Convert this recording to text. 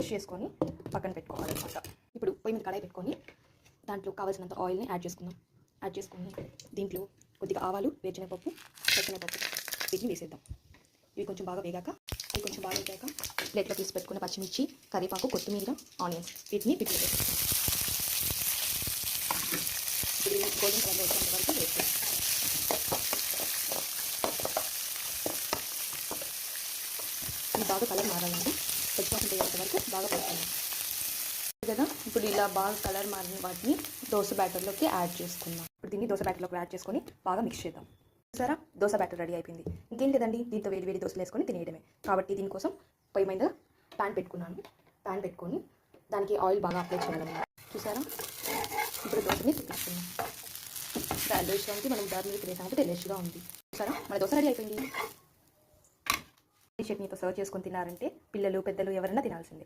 Mix చేసుకొని పక్కన పెట్టుకోవాలన్నమాట. ఇప్పుడు పొయ్యి మీద కడాయి పెట్టుకొని దాంట్లో కావాల్సినంత ఆయిల్ని యాడ్ చేసుకుని దీంట్లో కొద్దిగా ఆవాలు, వేరుశనగపప్పు, పచ్చిమిరపప్పు వీటిని వేసేద్దాం. ఇవి కొంచెం బాగా వేగాక ప్లేట్లో తీసి పెట్టుకున్న పచ్చిమిర్చి, కరివేపాకు, కొత్తిమీర, ఆనియన్స్ వీటిని వీటిలో వేస్తాం. గోల్డెన్ కలర్లో వచ్చేంత వరకు వేస్తాం. ఇది బాగా కలర్ మారాలండి. పచ్చిమిర్చి వేసేంత వరకు బాగా పెడతాను కదా. ఇప్పుడు ఇలా బాగా కలర్ మారిన వాటిని దోశ బ్యాటర్లోకి యాడ్ చేసుకుందాం. ఇప్పుడు దీన్ని దోశ బ్యాటర్లోకి యాడ్ చేసుకొని బాగా మిక్స్ చేద్దాం. చూసారా, దోశ బ్యాటర్ రెడీ అయిపోయింది. ఇంకేం లేదండి, దీంతో వేడి దోశలు వేసుకొని తినేయడమే. కాబట్టి దీనికోసం పొయ్యి మీద ప్యాన్ పెట్టుకొని దానికి ఆయిల్ బాగా అప్లై చేయాలన్నమాట. చూసారా, ఇప్పుడు దోశని చూపిస్తున్నాం. డెలిషియస్గా మనం దాని మీద తినేసాం కాబట్టి డెలిషియస్గా ఉంది. చూసారా, మన దోశ రెడీ అయిపోయింది. చట్నీతో సర్వ్ చేసుకొని తిన్నారంటే పిల్లలు, పెద్దలు ఎవరైనా తినాల్సిందే.